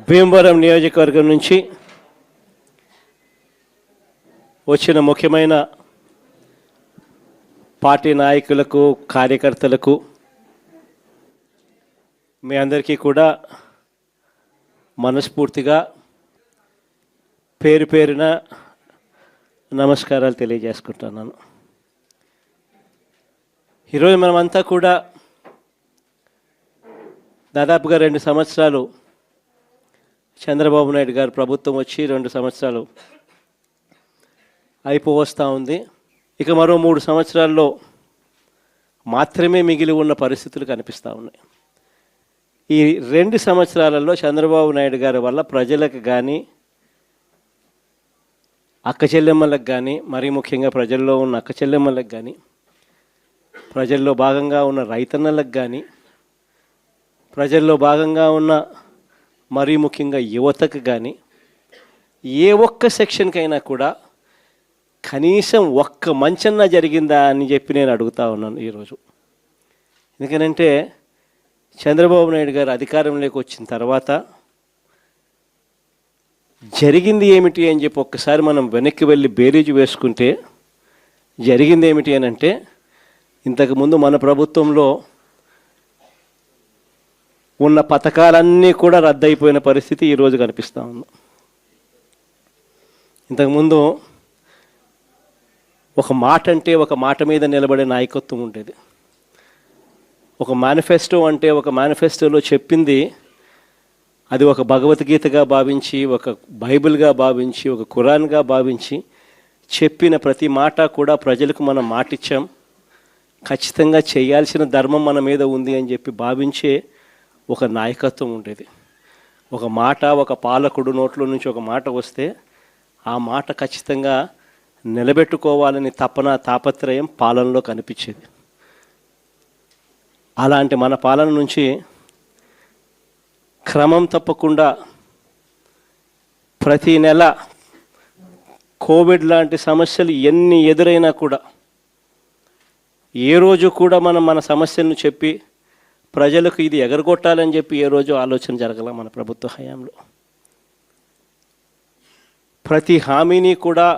భీమవరం నియోజకవర్గం నుంచి వచ్చిన ముఖ్యమైన పార్టీ నాయకులకు కార్యకర్తలకు మీ అందరికీ కూడా మనస్ఫూర్తిగా పేరు పేరున నమస్కారాలు తెలియజేసుకుంటున్నాను. ఈరోజు మనమంతా కూడా దాదాపుగా 2 సంవత్సరాలు చంద్రబాబు నాయుడు గారు ప్రభుత్వం వచ్చి 2 సంవత్సరాలు అయిపోవస్తూ ఉంది. ఇక మరో 3 సంవత్సరాల్లో మాత్రమే మిగిలి ఉన్న పరిస్థితులు కనిపిస్తూ ఉన్నాయి. ఈ 2 సంవత్సరాలలో చంద్రబాబు నాయుడు గారి వల్ల ప్రజలకు కానీ అక్క చెల్లెమ్మలకు కానీ మరీ ముఖ్యంగా ప్రజల్లో ఉన్న అక్క చెల్లెమ్మలకు కానీ ప్రజల్లో భాగంగా ఉన్న రైతన్నలకు కానీ ప్రజల్లో భాగంగా ఉన్న మరీ ముఖ్యంగా యువతకు కానీ ఏ ఒక్క సెక్షన్కైనా కూడా కనీసం ఒక్క మంచన్నా జరిగిందా అని చెప్పి నేను అడుగుతూ ఉన్నాను ఈరోజు. ఎందుకనంటే చంద్రబాబు నాయుడు గారు అధికారంలోకి వచ్చిన తర్వాత జరిగింది ఏమిటి అని చెప్పి ఒక్కసారి మనం వెనక్కి వెళ్ళి బేరీజు వేసుకుంటే జరిగింది ఏమిటి అని అంటే, ఇంతకుముందు మన ప్రభుత్వంలో ఉన్న పథకాలన్నీ కూడా రద్దయిపోయిన పరిస్థితి ఈరోజు కనిపిస్తూ ఉంది. ఇంతకుముందు ఒక మాట అంటే ఒక మాట మీద నిలబడే నాయకత్వం ఉండేది. ఒక మేనిఫెస్టో అంటే ఒక మేనిఫెస్టోలో చెప్పింది అది ఒక భగవద్గీతగా భావించి, ఒక బైబిల్గా భావించి, ఒక ఖురాన్గా భావించి చెప్పిన ప్రతి మాట కూడా ప్రజలకు మనం మాటిచ్చాం, ఖచ్చితంగా చేయాల్సిన ధర్మం మన మీద ఉంది అని చెప్పి భావించే ఒక నాయకత్వం ఉండేది. ఒక మాట, ఒక పాలకుడు నోట్లో నుంచి ఒక మాట వస్తే ఆ మాట ఖచ్చితంగా నిలబెట్టుకోవాలని తపన తాపత్రయం పాలనలో కనిపించేది. అలాంటి మన పాలన నుంచి క్రమం తప్పకుండా ప్రతి నెల కోవిడ్ లాంటి సమస్యలు ఎన్ని ఎదురైనా కూడా ఏ రోజు కూడా మనం మన సమస్యలను చెప్పి ప్రజలకు ఇది ఎగరగొట్టాలని చెప్పి ఏ రోజు ఆలోచన జరగల మన ప్రభుత్వ హయాంలో. ప్రతి హామీని కూడా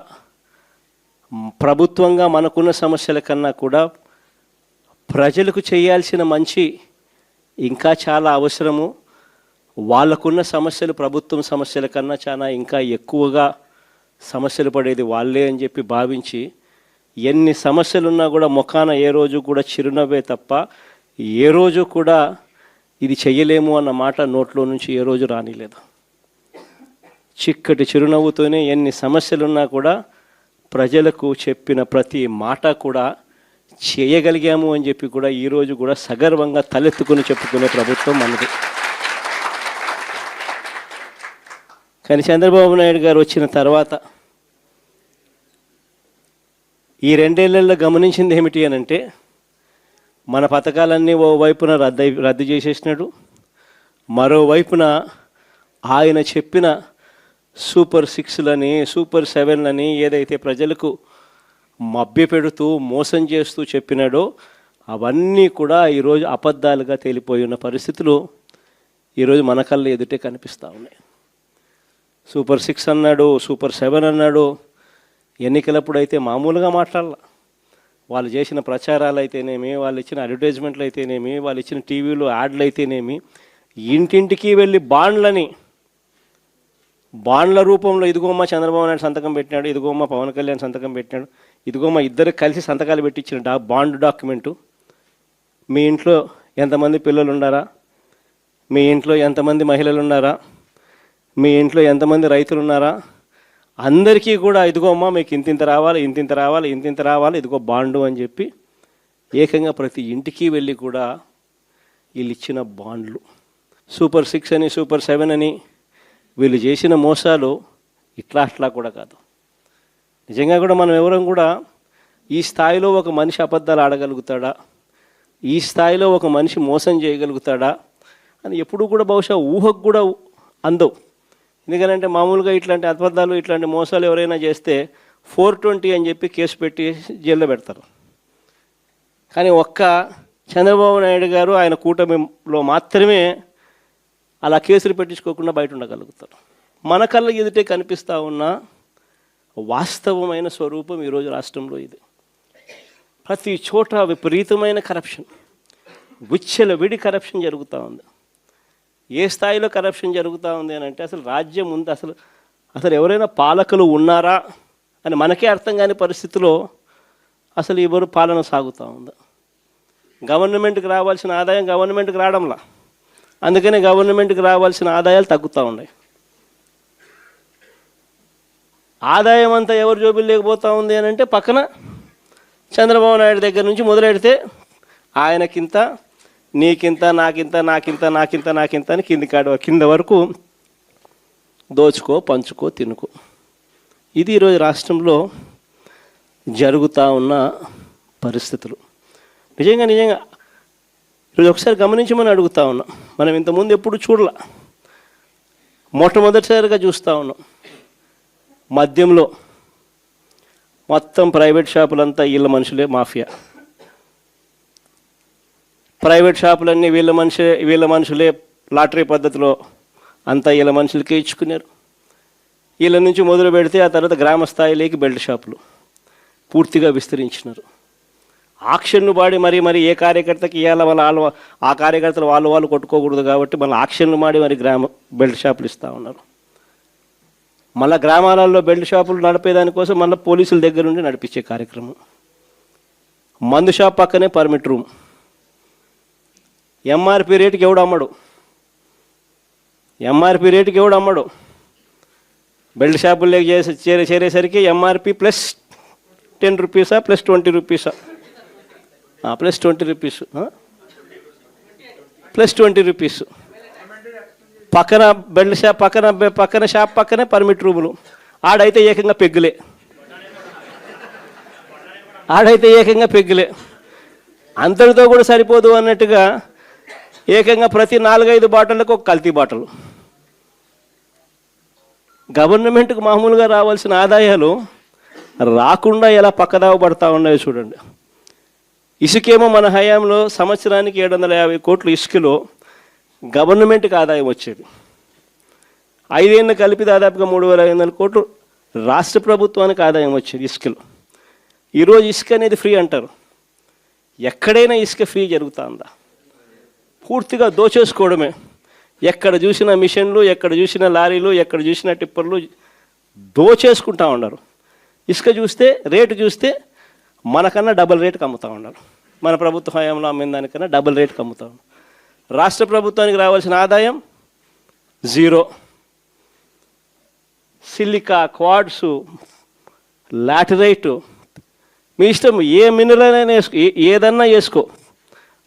ప్రభుత్వంగా మనకున్న సమస్యల కన్నా కూడా ప్రజలకు చేయాల్సిన మంచి ఇంకా చాలా అవసరము. వాళ్ళకున్న సమస్యలు ప్రభుత్వం సమస్యల కన్నా చాలా ఇంకా ఎక్కువగా సమస్యలు పడేది వాళ్ళే అని చెప్పి భావించి ఎన్ని సమస్యలున్నా కూడా ముఖాన ఏ రోజు కూడా చిరునవ్వే తప్ప ఏ రోజు కూడా ఇది చెయ్యలేము అన్న మాట నోట్లో నుంచి ఏ రోజు రానిలేదు. చిక్కటి చిరునవ్వుతోనే ఎన్ని సమస్యలున్నా కూడా ప్రజలకు చెప్పిన ప్రతి మాట కూడా చేయగలిగాము అని చెప్పి కూడా ఈరోజు కూడా సగర్వంగా తలెత్తుకుని చెప్పుకునే ప్రభుత్వం మనది. కానీ చంద్రబాబు నాయుడు గారు వచ్చిన తర్వాత ఈ 2 ఏళ్లలో గమనించింది ఏమిటి అని అంటే, మన పథకాలన్నీ ఓవైపున రద్దు చేసేసినాడు, మరోవైపున ఆయన చెప్పిన సూపర్ 6లని సూపర్ 7లని ఏదైతే ప్రజలకు మభ్యపెడుతూ మోసం చేస్తూ చెప్పినాడో అవన్నీ కూడా ఈరోజు అబద్ధాలుగా తేలిపోయి ఉన్న పరిస్థితులు ఈరోజు మన కళ్ళ ఎదుటే కనిపిస్తూ ఉన్నాయి. సూపర్ 6 అన్నాడు, సూపర్ 7 అన్నాడు. ఎన్నికలప్పుడు అయితే మామూలుగా మాట్లాడాల. వాళ్ళు చేసిన ప్రచారాలు అయితేనేమి, వాళ్ళు ఇచ్చిన అడ్వర్టైజ్మెంట్లు అయితేనేమి, వాళ్ళు ఇచ్చిన టీవీలో యాడ్లు అయితేనేమి, ఇంటింటికి వెళ్ళి బాండ్ల రూపంలో ఇదిగోమ్మ చంద్రబాబు నాయుడు సంతకం పెట్టినాడు, ఇదిగోమ్మ పవన్ కళ్యాణ్ సంతకం పెట్టినాడు, ఇదిగోమ్మ ఇద్దరు కలిసి సంతకాలు పెట్టించిన బాండ్ డాక్యుమెంటు. మీ ఇంట్లో ఎంతమంది పిల్లలు ఉన్నారా, మీ ఇంట్లో ఎంతమంది మహిళలు ఉన్నారా, మీ ఇంట్లో ఎంతమంది రైతులు ఉన్నారా, అందరికీ కూడా ఇదిగోమ్మ మీకు ఇంతింత రావాలి, ఇంతింత రావాలి, ఇంతింత రావాలి, ఇదిగో బాండు అని చెప్పి ఏకంగా ప్రతి ఇంటికి వెళ్ళి కూడా వీళ్ళు ఇచ్చిన బాండ్లు. సూపర్ 6 అని సూపర్ 7 అని వీళ్ళు చేసిన మోసాలు అట్లా కూడా కాదు. నిజంగా కూడా మనం ఎవరం కూడా ఈ స్థాయిలో ఒక మనిషి అబద్ధాలు ఆడగలుగుతాడా, ఈ స్థాయిలో ఒక మనిషి మోసం చేయగలుగుతాడా అని ఎప్పుడూ కూడా బహుశా ఊహకు కూడా అందవు. ఎందుకంటే మామూలుగా ఇట్లాంటి అబద్ధాలు ఇట్లాంటి మోసాలు ఎవరైనా చేస్తే 420 అని చెప్పి కేసు పెట్టి జైల్లో పెడతారు. కానీ ఒక్క చంద్రబాబు నాయుడు గారు ఆయన కూటమిలో మాత్రమే అలా కేసులు పెట్టించుకోకుండా బయట ఉండగలుగుతారు. మన కళ్ళ ఎదుటే కనిపిస్తూ ఉన్న వాస్తవమైన స్వరూపం ఈరోజు రాష్ట్రంలో ఇది. ప్రతి చోట విపరీతమైన కరప్షన్, విడి కరప్షన్ జరుగుతూ ఉంది. ఏ స్థాయిలో కరప్షన్ జరుగుతూ ఉంది అని అంటే అసలు రాజ్యం ఉంది, అసలు ఎవరైనా పాలకులు ఉన్నారా అని మనకే అర్థం కాని పరిస్థితిలో అసలు ఎవరు పాలన సాగుతూ ఉంది. గవర్నమెంట్కి రావాల్సిన ఆదాయం గవర్నమెంట్కి రావడంలా, అందుకనే గవర్నమెంట్కి రావాల్సిన ఆదాయాలు తగ్గుతూ ఉన్నాయి. ఆదాయం అంతా ఎవరు జోబులు లేకపోతూ ఉంది అని అంటే పక్కన చంద్రబాబు నాయుడు దగ్గర నుంచి మొదలెడితే ఆయనకింత, నీకింత, నాకింత, నాకింత, నాకింత, నాకింత అని కింద వరకు దోచుకో, పంచుకో, తినుకో. ఇది ఈరోజు రాష్ట్రంలో జరుగుతూ ఉన్న పరిస్థితులు. నిజంగా ఈరోజు ఒకసారి గమనించమని అడుగుతా ఉన్నాం. మనం ఇంతకుముందు ఎప్పుడు చూడలా, మొట్టమొదటిసారిగా చూస్తూ ఉన్నాం. మద్యంలో మొత్తం ప్రైవేట్ షాపులంతా వీళ్ళ మనుషులే మాఫియా. ప్రైవేట్ షాపులన్నీ వీళ్ళ మనుషులే లాటరీ పద్ధతిలో అంతా వీళ్ళ మనుషులకే ఇచ్చుకున్నారు. వీళ్ళ నుంచి మొదలు పెడితే ఆ తర్వాత గ్రామ స్థాయిలోకి బెల్ట్ షాపులు పూర్తిగా విస్తరించినారు. ఆక్షన్లు పాడి మరీ ఏ కార్యకర్తకి ఇవ్వాల ఆ కార్యకర్తలు వాళ్ళు కొట్టుకోకూడదు కాబట్టి మళ్ళీ ఆక్షన్లు మాడి మరి బెల్ట్ షాపులు ఇస్తూ ఉన్నారు. మళ్ళీ గ్రామాలలో బెల్ట్ షాపులు నడిపేదానికోసం మళ్ళీ పోలీసుల దగ్గర నుండి నడిపించే కార్యక్రమం. మందు షాప్ పక్కనే పర్మిట్ రూమ్. ఎంఆర్పి రేటుకి ఎవడు అమ్మడు. బెల్ట్ షాపుల్లోకి చేరేసరికి ఎంఆర్పి ప్లస్ 10 రూపీసా ప్లస్ 20 రూపీసా ప్లస్ 20 రూపీస్ ప్లస్ 20 రూపీస్. పక్కన బెల్ట్ షాప్ పక్కన షాప్ పక్కనే పర్మిట్ రూములు. ఆడైతే ఏకంగా పెగ్గులే. అంతటితో కూడా సరిపోదు అన్నట్టుగా ఏకంగా ప్రతి 4-5 బాటిళ్ళకు ఒక కల్తీ బాటలు. గవర్నమెంట్కి మామూలుగా రావాల్సిన ఆదాయాలు రాకుండా ఎలా పక్కదావ పడతా ఉన్నాయో చూడండి. ఇసుకేమో మన హయాంలో సంవత్సరానికి 750 కోట్లు ఇసుకలో గవర్నమెంట్కి ఆదాయం వచ్చేది. 5 ఏళ్ళు కలిపి దాదాపుగా 3500 కోట్లు రాష్ట్ర ప్రభుత్వానికి ఆదాయం వచ్చేది ఇసుకలో. ఈరోజు ఇసుక అనేది ఫ్రీ అంటారు. ఎక్కడైనా ఇసుక ఫ్రీ జరుగుతుందా? పూర్తిగా దోచేసుకోవడమే. ఎక్కడ చూసిన మిషన్లు, ఎక్కడ చూసిన లారీలు, ఎక్కడ చూసిన టిప్పర్లు దోచేసుకుంటా ఉన్నారు. ఇసుక రేటు చూస్తే మనకన్నా డబుల్ రేటుకి అమ్ముతూ ఉన్నారు. మన ప్రభుత్వ హయాంలో అమ్మిన దానికన్నా డబుల్ రేటుకి అమ్ముతూ ఉన్నారు. రాష్ట్ర ప్రభుత్వానికి రావాల్సిన ఆదాయం 0. సిలికా, క్వాడ్సు, లాటరైటు, మీ ఇష్టం, ఏ మినరల్ అయినా ఏదన్నా వేసుకో,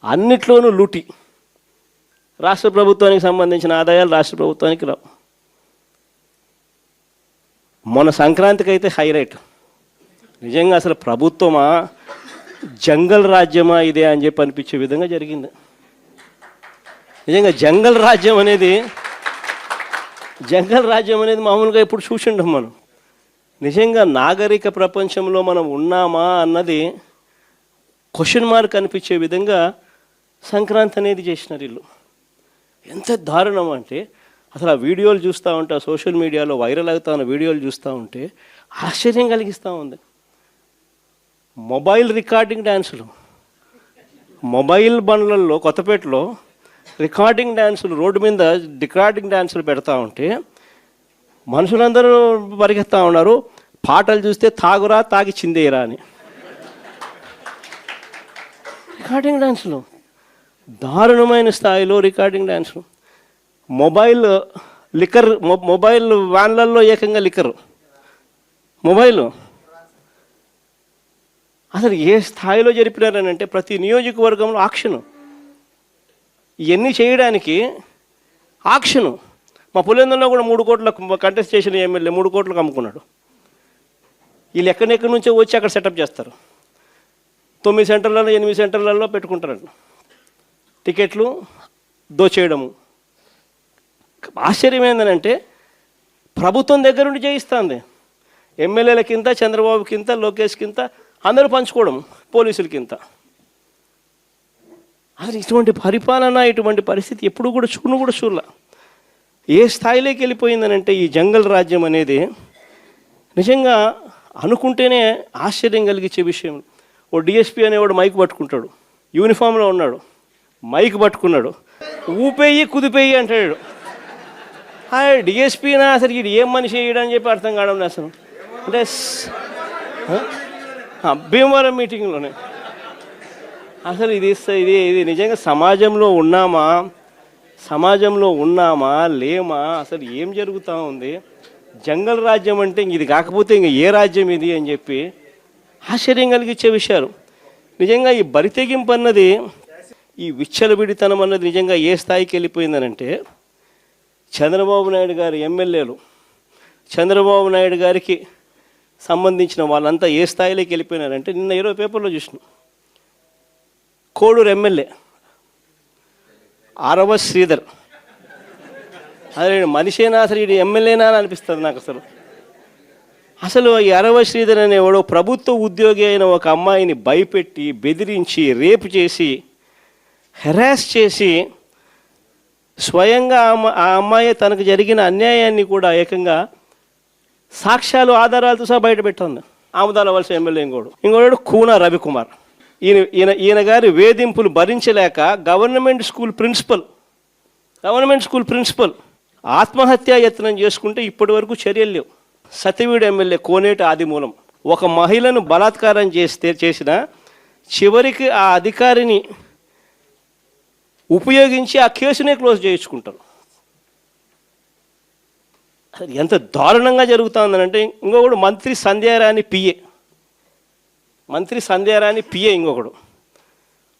అన్నిట్లోనూ లూటి. రాష్ట్ర ప్రభుత్వానికి సంబంధించిన ఆదాయాలు రాష్ట్ర ప్రభుత్వానికి రావు. మొన్న సంక్రాంతికి అయితే హైలైట్. నిజంగా అసలు ప్రభుత్వమా జంగల్ రాజ్యమా ఇదే అని చెప్పి అనిపించే విధంగా జరిగింది. నిజంగా జంగల్ రాజ్యం అనేది మామూలుగా ఎప్పుడు చూసిండం మనం. నిజంగా నాగరిక ప్రపంచంలో మనం ఉన్నామా అన్నది క్వశ్చన్ మార్క్ అనిపించే విధంగా సంక్రాంతి అనేది చేసినారు వీళ్ళు. ఎంత దారుణం అంటే అసలు ఆ వీడియోలు చూస్తూ ఉంటే, ఆ సోషల్ మీడియాలో వైరల్ అవుతా ఉన్న వీడియోలు చూస్తూ ఉంటే ఆశ్చర్యం కలిగిస్తూ ఉంది. మొబైల్ రికార్డింగ్ డ్యాన్సులు, మొబైల్ బండ్లలో కొత్తపేటలో రికార్డింగ్ డ్యాన్సులు, రోడ్డు మీద రికార్డింగ్ డ్యాన్సులు పెడతా ఉంటే మనుషులందరూ పరిగెత్తా ఉన్నారు. పాటలు చూస్తే తాగురా తాగి చిందేయరా అని. రికార్డింగ్ డ్యాన్సులు, దారుణమైన స్థాయిలో రికార్డింగ్ డ్యాన్సులు. మొబైల్ వ్యాన్లలో ఏకంగా లిక్కరు, మొబైల్. అసలు ఏ స్థాయిలో జరిపినారని అంటే ప్రతి నియోజకవర్గంలో ఆక్షను. ఇవన్నీ చేయడానికి ఆక్షను. మా పులివెందులలో కూడా 3 కోట్లకు కంటెస్ట్ చేసిన ఎమ్మెల్యే 3 కోట్లకు అమ్ముకున్నాడు. వీళ్ళు ఎక్కడెక్కడి నుంచో వచ్చి అక్కడ సెటప్ చేస్తారు. 9 సెంటర్లలో 8 సెంటర్లలో పెట్టుకుంటారు టికెట్లు దోచేయడము. ఆశ్చర్యం ఏంటంటే ప్రభుత్వం దగ్గర నుండి చేయిస్తుంది. ఎమ్మెల్యేలకింత, చంద్రబాబుకింత, లోకేష్కింత, అందరూ పంచుకోవడం, పోలీసులకింత. అసలు ఇటువంటి పరిపాలన, ఇటువంటి పరిస్థితి ఎప్పుడు కూడా చూడలే. ఏ స్థాయిలోకి వెళ్ళిపోయిందనంటే ఈ జంగల్ రాజ్యం అనేది నిజంగా అనుకుంటేనే ఆశ్చర్యం కలిగించే విషయం. ఓ డిఎస్పీ అనేవాడు మైక్ పట్టుకుంటాడు, యూనిఫామ్లో ఉన్నాడు, మైక్ పట్టుకున్నాడు, ఊపేయి కుదిపేయి అంటాడు. డిఎస్పీనా అసలు ఇది ఏం మనిషి వేయడని చెప్పి అర్థం కావడం అసలు. అంటే భీమవరం మీటింగ్లోనే అసలు ఇది ఇది ఇది నిజంగా సమాజంలో ఉన్నామా లేమా, అసలు ఏం జరుగుతూ ఉంది? జంగల్ రాజ్యం అంటే ఇది కాకపోతే ఇంక ఏ రాజ్యం ఇది అని చెప్పి ఆశ్చర్యం కలిగించే విషయాలు. నిజంగా ఈ బరితెగింపు అన్నది, ఈ విచ్చలవిడితనం అన్నది నిజంగా ఏ స్థాయికి వెళ్ళిపోయిందనంటే, చంద్రబాబు నాయుడు గారి ఎమ్మెల్యేలు, చంద్రబాబు నాయుడు గారికి సంబంధించిన వాళ్ళంతా ఏ స్థాయిలోకి వెళ్ళిపోయినారంటే, నిన్న 20 పేపర్లో చూసినాం. కోడూరు ఎమ్మెల్యే ఆరవ శ్రీధర్, అదే మనిషేనా అసలు ఇది ఎమ్మెల్యేనా అని అనిపిస్తుంది నాకు. అసలు ఈ ఆరవ శ్రీధర్ అనేవాడు ప్రభుత్వ ఉద్యోగి అయిన ఒక అమ్మాయిని భయపెట్టి, బెదిరించి, రేపు చేసి, హెరాస్ చేసి, స్వయంగా ఆ అమ్మాయి తనకు జరిగిన అన్యాయాన్ని కూడా ఏకంగా సాక్ష్యాలు ఆధారాలతో సహా బయట పెట్టింది. ఆముదాల వలస ఎమ్మెల్యే ఇంకోడు కూన రవికుమార్. ఈయన గారి వేధింపులు భరించలేక గవర్నమెంట్ స్కూల్ ప్రిన్సిపల్ ఆత్మహత్యా యత్నం చేసుకుంటే ఇప్పటి వరకు చర్యలు లేవు. సతివీడు ఎమ్మెల్యే కోనేటి ఆదిమూలం ఒక మహిళను బలాత్కారం చేసిన చివరికి ఆ అధికారిని ఉపయోగించి ఆ కేసునే క్లోజ్ చేయించుకుంటారు. అది ఎంత దారుణంగా జరుగుతుందనంటే, ఇంకొకడు మంత్రి సంధ్యారాణి పిఏ ఇంకొకడు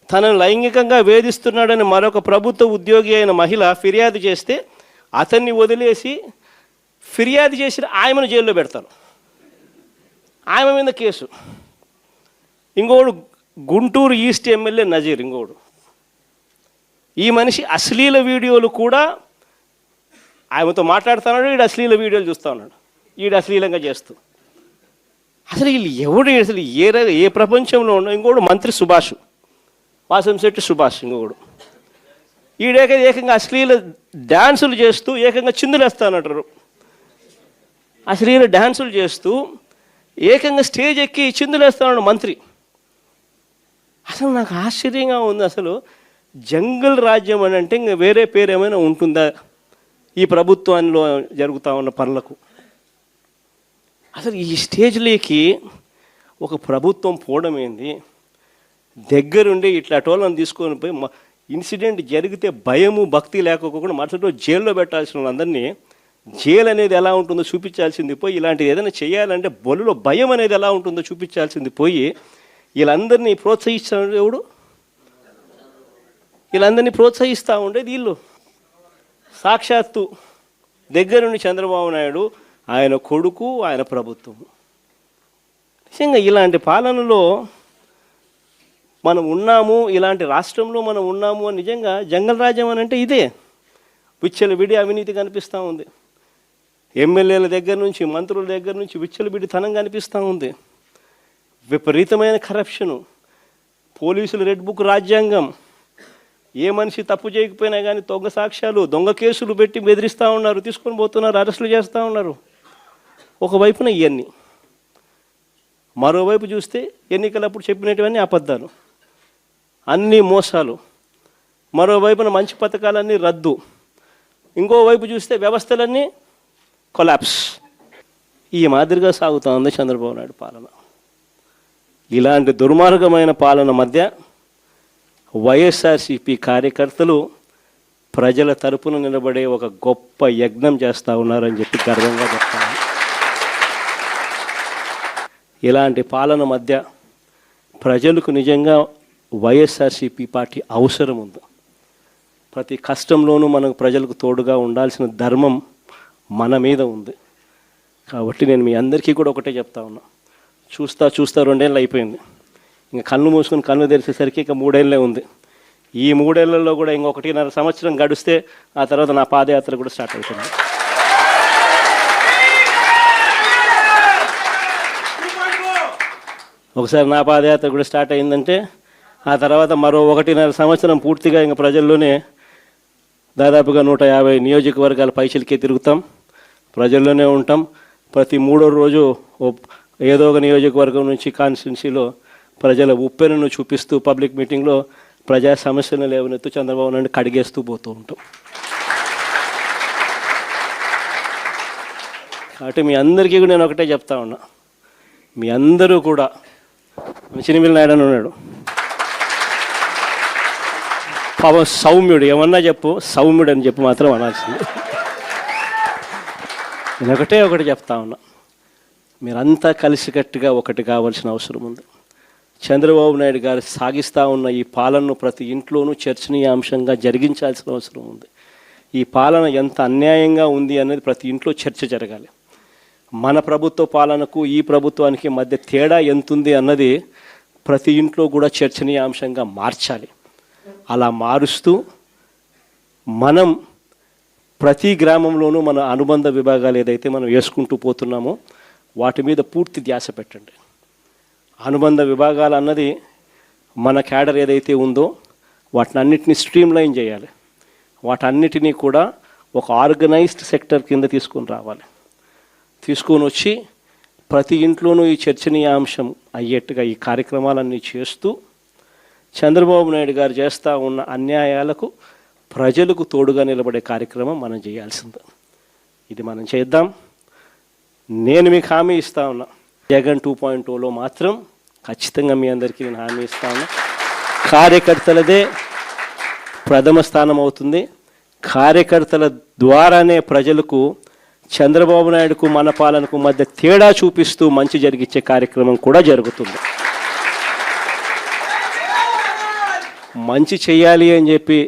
తనను లైంగికంగా వేధిస్తున్నాడని మరొక ప్రభుత్వ ఉద్యోగి అయిన మహిళ ఫిర్యాదు చేస్తే అతన్ని వదిలేసి ఫిర్యాదు చేసిన ఆయమను జైల్లో పెడతారు. ఆయమ మీద కేసు. ఇంకొకడు గుంటూరు ఈస్ట్ ఎమ్మెల్యే నజీర్ ఇంకొకడు. ఈ మనిషి అశ్లీల వీడియోలు కూడా ఆయనతో మాట్లాడుతున్నాడు, వీడు అశ్లీల వీడియోలు చూస్తూ ఉన్నాడు, వీడు అశ్లీలంగా చేస్తూ. అసలు వీళ్ళు ఎవడు అసలు ఏ ప్రపంచంలో ఉన్న. ఇంకోడు మంత్రి సుభాష్, వాసంశెట్టి సుభాష్ ఇంకొకడు. ఏకంగా అశ్లీల డ్యాన్సులు చేస్తూ ఏకంగా చిందులేస్తానంటారు. అశ్లీల డ్యాన్సులు చేస్తూ ఏకంగా స్టేజ్ ఎక్కి చిందులేస్తాడు మంత్రి. అసలు నాకు ఆశ్చర్యంగా ఉంది. అసలు జంగల్ రాజ్యం అని అంటే ఇంకా వేరే పేరు ఏమైనా ఉంటుందా ఈ ప్రభుత్వంలో జరుగుతూ ఉన్న పనులకు? అసలు ఈ స్టేజ్లోకి ఒక ప్రభుత్వం పోవడం ఏంది? దగ్గరుండి ఇట్లా టోళ్ళని తీసుకొని పోయి ఇన్సిడెంట్ జరిగితే భయము భక్తి లేకపోకుండా మరుసటి రోజు జైల్లో పెట్టాల్సిన వాళ్ళందరినీ జైలు అనేది ఎలా ఉంటుందో చూపించాల్సింది పోయి, ఇలాంటిది ఏదైనా చేయాలంటే బొల్లులో భయం అనేది ఎలా ఉంటుందో చూపించాల్సింది పోయి, వీళ్ళందరినీ ప్రోత్సహిస్తాడు ఎవడు? వీళ్ళందరినీ ప్రోత్సహిస్తూ ఉండేది వీళ్ళు. సాక్షాత్తు దగ్గరుండి చంద్రబాబు నాయుడు, ఆయన కొడుకు, ఆయన ప్రభుత్వం. నిజంగా ఇలాంటి పాలనలో మనం ఉన్నాము, ఇలాంటి రాష్ట్రంలో మనం ఉన్నాము అని నిజంగా జంగల్ రాజ్యం అని అంటే ఇదే. విచ్చలవిడి అవినీతి కనిపిస్తూ ఉంది. ఎమ్మెల్యేల దగ్గర నుంచి, మంత్రుల దగ్గర నుంచి విచ్చలవిడితనం కనిపిస్తూ ఉంది. విపరీతమైన కరప్షను, పోలీసులు రెడ్ బుక్ రాజ్యాంగం. ఏ మనిషి తప్పు చేయకపోయినా కానీ దొంగ సాక్ష్యాలు, దొంగ కేసులు పెట్టి బెదిరిస్తూ ఉన్నారు, తీసుకొని పోతున్నారు, అరెస్టులు చేస్తూ ఉన్నారు. ఒకవైపున ఇవన్నీ, మరోవైపు చూస్తే ఎన్నికలప్పుడు చెప్పినటువన్నీ అబద్ధాలు, అన్నీ మోసాలు. మరోవైపున మంచి పథకాలన్నీ రద్దు. ఇంకోవైపు చూస్తే వ్యవస్థలన్నీ కొలాప్స్. ఈ మాదిరిగా సాగుతూ ఉంది చంద్రబాబు నాయుడు పాలన. ఇలాంటి దుర్మార్గమైన పాలన మధ్య వైఎస్ఆర్సీపీ కార్యకర్తలు ప్రజల తరపున నిలబడే ఒక గొప్ప యజ్ఞం చేస్తూ ఉన్నారని చెప్పి గర్వంగా చెప్తాను. ఇలాంటి పాలన మధ్య ప్రజలకు నిజంగా వైఎస్ఆర్సీపీ పార్టీ అవసరం ఉంది. ప్రతి కష్టంలోనూ మనకు ప్రజలకు తోడుగా ఉండాల్సిన ధర్మం మన మీద ఉంది. కాబట్టి నేను మీ అందరికీ కూడా ఒకటే చెప్తా ఉన్నా, చూస్తా 2 ఏళ్ళు అయిపోయింది. ఇంకా కళ్ళు మూసుకొని కళ్ళు తెరిచేసరికి ఇంకా 3 ఏళ్ళే ఉంది. ఈ 3 ఏళ్లలో కూడా ఇంకొక 1.5 సంవత్సరం గడిస్తే ఆ తర్వాత నా పాదయాత్ర కూడా స్టార్ట్ అవుతుంది. ఒకసారి నా పాదయాత్ర కూడా స్టార్ట్ అయిందంటే ఆ తర్వాత మరో 1.5 సంవత్సరం పూర్తిగా ఇంకా ప్రజల్లోనే దాదాపుగా 150 నియోజకవర్గాల పైచిలకే తిరుగుతాం, ప్రజల్లోనే ఉంటాం. ప్రతి 3వ రోజు ఏదో ఒక నియోజకవర్గం నుంచి కాన్స్టిట్యున్సీలో ప్రజల ఉప్పెనను చూపిస్తూ పబ్లిక్ మీటింగ్లో ప్రజా సమస్యలను లేవనెత్తు చంద్రబాబు నాయుడు కడిగేస్తూ పోతూ ఉంటాం. కాబట్టి మీ అందరికీ కూడా నేను ఒకటే చెప్తా ఉన్నా, మీ అందరూ కూడా చినిమిల్ నాయుడు అని ఉన్నాడు, పాపం సౌమ్యుడు, ఏమన్నా చెప్పు సౌమ్యుడు అని చెప్పి మాత్రం అనాల్సింది. నేను ఒకటి చెప్తా ఉన్నా, మీరంతా కలిసికట్టుగా ఒకటి కావాల్సిన అవసరం ఉంది. చంద్రబాబు నాయుడు గారు సాగిస్తూ ఉన్న ఈ పాలనను ప్రతి ఇంట్లోనూ చర్చనీయాంశంగా జరిగించాల్సిన అవసరం ఉంది. ఈ పాలన ఎంత అన్యాయంగా ఉంది అనేది ప్రతి ఇంట్లో చర్చ జరగాలి. మన ప్రభుత్వ పాలనకు ఈ ప్రభుత్వానికి మధ్య తేడా ఎంతుంది అన్నది ప్రతి ఇంట్లో కూడా చర్చనీయాంశంగా మార్చాలి. అలా మారుస్తూ మనం ప్రతి గ్రామంలోనూ మన అనుబంధ విభాగాలు ఏదైతే మనం వేసుకుంటూ పోతున్నామో వాటి మీద పూర్తి ధ్యాస పెట్టండి. అనుబంధ విభాగాలు అన్నది మన క్యాడర్ ఏదైతే ఉందో వాటిని అన్నిటినీ స్ట్రీమ్లైన్ చేయాలి. వాటన్నిటినీ కూడా ఒక ఆర్గనైజ్డ్ సెక్టర్ కింద తీసుకొని రావాలి. తీసుకొని వచ్చి ప్రతి ఇంట్లోనూ ఈ చర్చనీయాంశం అయ్యేట్టుగా ఈ కార్యక్రమాలన్నీ చేస్తూ చంద్రబాబు నాయుడు గారు చేస్తూ ఉన్న అన్యాయాలకు ప్రజలకు తోడుగా నిలబడే కార్యక్రమం మనం చేయాల్సింది. ఇది మనం చేద్దాం. నేను మీకు హామీ ఇస్తా ఉన్నా, జగన్ 2.0లో మాత్రం ఖచ్చితంగా మీ అందరికీ నేను హామీ ఇస్తా ఉన్నా, కార్యకర్తలదే ప్రథమ స్థానం అవుతుంది. కార్యకర్తల ద్వారానే ప్రజలకు చంద్రబాబు నాయుడుకు మన పాలనకు మధ్య తేడా చూపిస్తూ మంచి జరిగించే కార్యక్రమం కూడా జరుగుతుంది. మంచి చేయాలి అని చెప్పి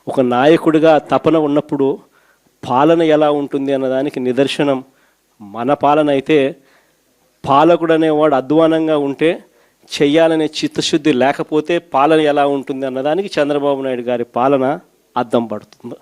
ఒక నాయకుడిగా తపన ఉన్నప్పుడు పాలన ఎలా ఉంటుంది అన్నదానికి నిదర్శనం మన పాలన అయితే, పాలకుడు అనేవాడు అధ్వానంగా ఉంటే చెయ్యాలనే చిత్తశుద్ధి లేకపోతే పాలన ఎలా ఉంటుంది అన్నదానికి చంద్రబాబు నాయుడు గారి పాలన అద్దం పడుతుంది.